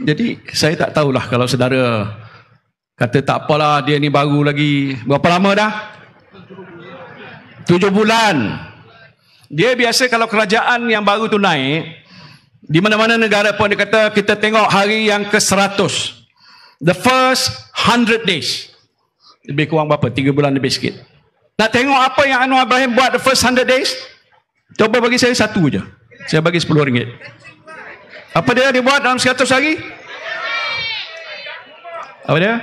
Jadi saya tak tahulah kalau saudara kata tak apalah, dia ni baru lagi. Berapa lama dah? 7 bulan. Dia biasa kalau kerajaan yang baru tu naik, di mana-mana negara pun dia kata kita tengok hari yang ke-100. The first 100 days. Lebih kurang berapa? 3 bulan lebih sikit. Nak tengok apa yang Anwar Ibrahim buat the first 100 days? Coba bagi saya satu je. Saya bagi RM10. Apa dia buat dalam 100 hari? Apa dia?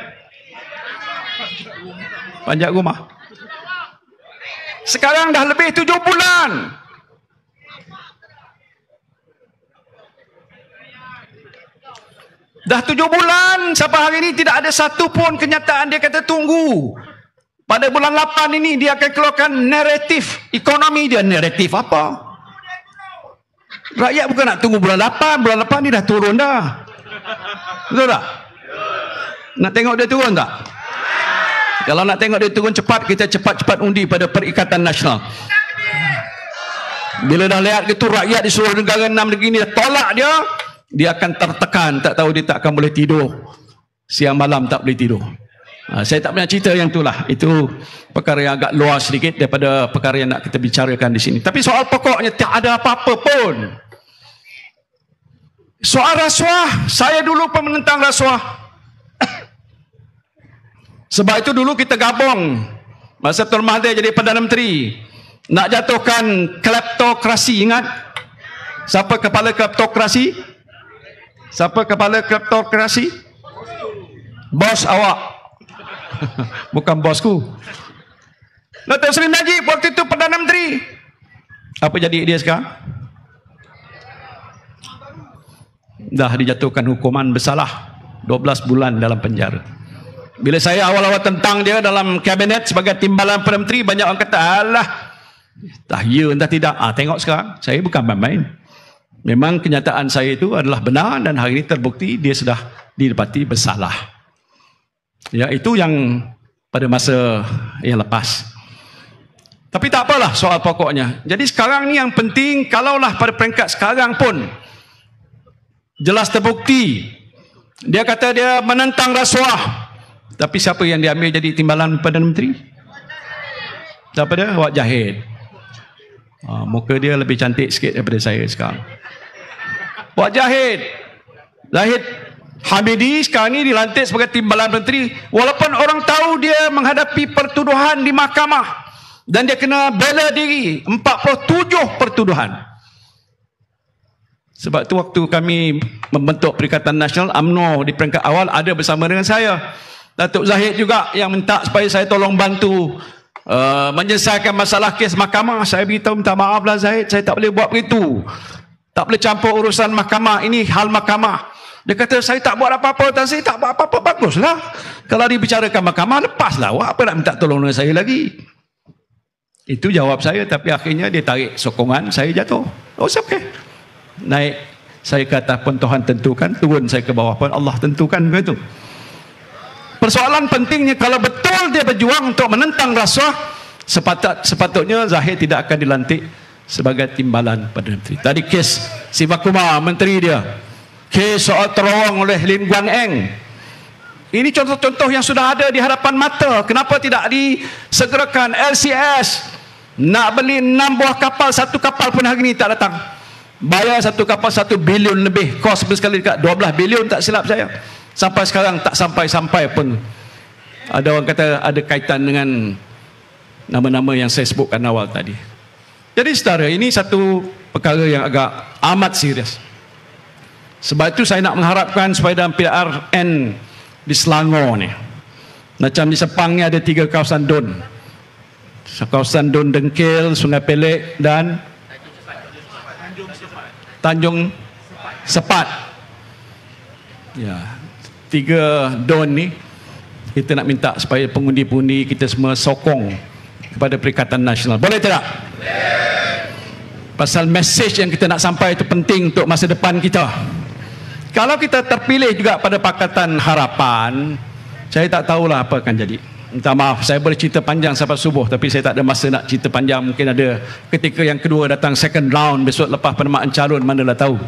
Panjat rumah. Sekarang dah lebih 7 bulan. Dah 7 bulan sampai hari ini tidak ada satu pun kenyataan. Dia kata tunggu. Pada bulan 8 ini dia akan keluarkan naratif ekonomi dia. Naratif apa? Rakyat bukan nak tunggu bulan 8. Bulan 8 ni dah turun dah. Betul tak? Nak tengok dia turun tak? Kalau nak tengok dia turun cepat, kita cepat-cepat undi pada Perikatan Nasional. Bila dah lihat gitu rakyat di seluruh negara 6 negeri ni tolak dia, dia akan tertekan. Tak tahu dia tak akan boleh tidur. Siang malam tak boleh tidur. Saya tak banyak cerita yang itulah. Itu perkara yang agak luas sedikit daripada perkara yang nak kita bicarakan di sini. Tapi soal pokoknya tak ada apa-apa pun. Soal rasuah, saya dulu pun menentang rasuah. Sebab itu dulu kita gabung masa Tun Mahathir jadi Perdana Menteri, nak jatuhkan kleptokrasi. Ingat? Siapa kepala kleptokrasi? Siapa kepala kleptokrasi? Bos awak. Bukan bosku. Datuk Seri Najib waktu itu Perdana Menteri. Apa jadi dia sekarang? Dah dijatuhkan hukuman bersalah 12 bulan dalam penjara. Bila saya awal-awal tentang dia dalam kabinet sebagai timbalan Perdana Menteri, banyak orang kata, alah, entah ya, entah tidak. Tengok sekarang, saya bukan main-main. Memang kenyataan saya itu adalah benar dan hari ini terbukti dia sudah didapati bersalah. Ya, itu yang pada masa yang lepas. Tapi tak apalah soal pokoknya. Jadi sekarang ni yang penting, kalaulah pada peringkat sekarang pun jelas terbukti dia kata dia menentang rasuah. Tapi siapa yang diambil jadi timbalan Perdana Menteri? Siapa dia? Wak Jahid. Muka dia lebih cantik sikit daripada saya sekarang. Wak Jahid. Zahid Hamidi sekarang ni dilantik sebagai timbalan menteri, walaupun orang tahu dia menghadapi pertuduhan di mahkamah dan dia kena bela diri 47 pertuduhan. Sebab itu waktu kami membentuk Perikatan Nasional, UMNO di peringkat awal ada bersama dengan saya. Datuk Zahid juga yang minta supaya saya tolong bantu menyelesaikan masalah kes mahkamah. Saya beritahu, minta maaflah Zahid, saya tak boleh buat begitu. Tak boleh campur urusan mahkamah, ini hal mahkamah. Dia kata, saya tak buat apa-apa. Dan saya tak buat apa-apa, baguslah. Kalau dibicarakan mahkamah, lepaslah. Awak apa nak minta tolong dengan saya lagi? Itu jawab saya, tapi akhirnya dia tarik sokongan, saya jatuh. Oh, okay. Naik saya ke atas pun Tuhan tentukan, turun saya ke bawah pun Allah tentukan, begitu. Persoalan pentingnya, kalau betul dia berjuang untuk menentang rasuah, sepatutnya Zahid tidak akan dilantik sebagai timbalan Perdana Menteri. Tadi kes Siva Kumar, menteri dia, kes soal terowong oleh Lim Guan Eng, ini contoh-contoh yang sudah ada di hadapan mata. Kenapa tidak disegerakan? LCS nak beli 6 buah kapal, satu kapal pun hari ini tak datang. Bayar satu kapal 1 bilion lebih, kos bersekali dekat 12 bilion tak silap saya. Sampai sekarang tak sampai-sampai pun. Ada orang kata ada kaitan dengan nama-nama yang saya sebutkan awal tadi. Jadi saudara, ini satu perkara yang agak amat serius. Sebab itu saya nak mengharapkan supaya dalam PRN di Selangor ni, macam di Sepang ni ada 3 kawasan DUN. Kawasan DUN Dengkil, Sungai Pelek dan Tanjung Sepat. Ya, 3 DUN ni kita nak minta supaya pengundi-pengundi kita semua sokong kepada Perikatan Nasional. Boleh tidak? Pasal mesej yang kita nak sampai itu penting untuk masa depan kita. Kalau kita terpilih juga pada Pakatan Harapan, saya tak tahulah apa akan jadi. Minta maaf, saya boleh cerita panjang sampai subuh, tapi saya tak ada masa nak cerita panjang. Mungkin ada ketika yang kedua datang second round besok lepas penerimaan calon, manalah tahu.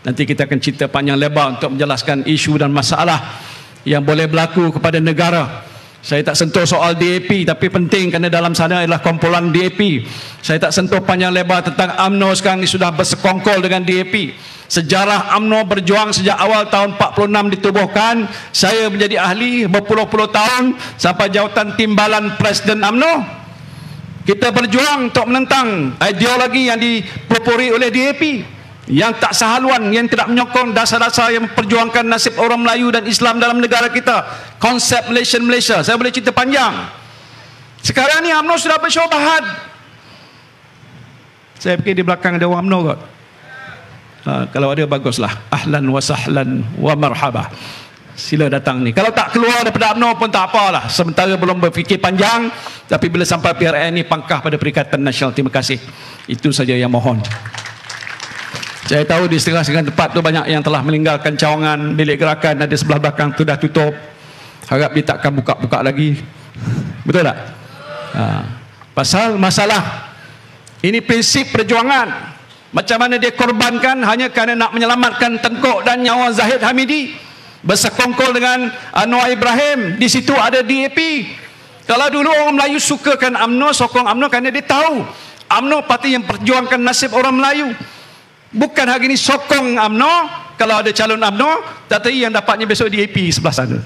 Nanti kita akan cerita panjang lebar untuk menjelaskan isu dan masalah yang boleh berlaku kepada negara. Saya tak sentuh soal DAP, tapi penting kerana dalam sana adalah kumpulan DAP. Saya tak sentuh panjang lebar tentang UMNO sekarang ni sudah bersekongkol dengan DAP. Sejarah UMNO berjuang sejak awal tahun 46 ditubuhkan. Saya menjadi ahli berpuluh-puluh tahun sampai jawatan timbalan Presiden UMNO. Kita berjuang untuk menentang ideologi yang dipelopori oleh DAP, yang tak sehaluan, yang tidak menyokong dasar-dasar yang memperjuangkan nasib orang Melayu dan Islam dalam negara kita. Konsep Malaysia. Saya boleh cerita panjang. Sekarang ni UMNO sudah bersyubahat. Saya fikir di belakang ada orang UMNO kot. Kalau ada baguslah. Ahlan wa sahlan wa marhaba. Sila datang ni. Kalau tak keluar daripada UMNO pun tak apalah. Sementara belum berfikir panjang. Tapi bila sampai PRN ni, pangkah pada Perikatan Nasional. Terima kasih. Itu saja yang mohon. Saya tahu di setengah-setengah tempat tu banyak yang telah meninggalkan cawangan. Bilik gerakan ada sebelah belakang tu dah tutup. Harap dia takkan buka-buka lagi. Betul tak? Pasal masalah ini prinsip perjuangan. Macam mana dia korbankan hanya kerana nak menyelamatkan tengkuk dan nyawa Zahid Hamidi. Bersekongkol dengan Anwar Ibrahim. Di situ ada DAP. Kalau dulu orang Melayu sukakan UMNO, sokong UMNO kerana dia tahu UMNO parti yang perjuangkan nasib orang Melayu. Bukan hari ini sokong UMNO, kalau ada calon UMNO, tetapi yang dapatnya besok DAP sebelah sana.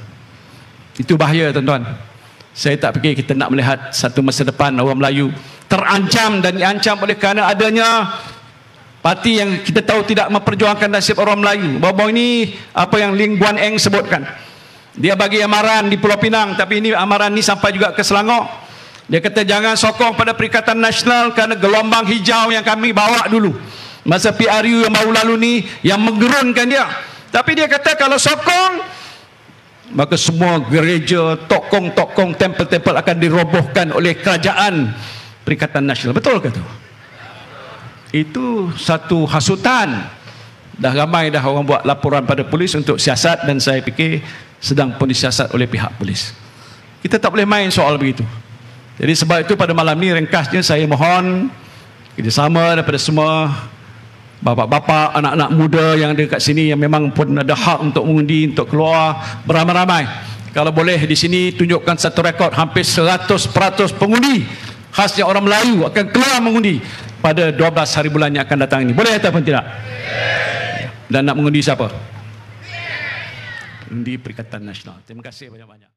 Itu bahaya, tuan-tuan. Saya tak fikir kita nak melihat satu masa depan orang Melayu terancam dan diancam oleh kerana adanya parti yang kita tahu tidak memperjuangkan nasib orang Melayu. Baru-baru ini apa yang Ling Guan Eng sebutkan. Dia bagi amaran di Pulau Pinang, tapi ini amaran ni sampai juga ke Selangor. Dia kata jangan sokong pada Perikatan Nasional kerana gelombang hijau yang kami bawa dulu masa PRU yang baru lalu ni yang menggerunkan dia. Tapi dia kata kalau sokong, maka semua gereja, tokong-tokong, tempel-tempel akan dirobohkan oleh kerajaan Perikatan Nasional. Betul ke tu? Itu satu hasutan. Dah ramai dah orang buat laporan pada polis untuk siasat, dan saya fikir sedang pun disiasat oleh pihak polis. Kita tak boleh main soal begitu. Jadi sebab itu pada malam ni ringkasnya saya mohon kerjasama daripada semua bapa-bapa, anak-anak muda yang ada kat sini yang memang pun ada hak untuk mengundi, untuk keluar beramai-ramai. Kalau boleh di sini tunjukkan satu rekod hampir 100% pengundi khasnya orang Melayu akan keluar mengundi pada 12 hari bulan yang akan datang ini. Boleh ataupun tidak? Dan nak mengundi siapa? Undi Perikatan Nasional. Terima kasih banyak-banyak.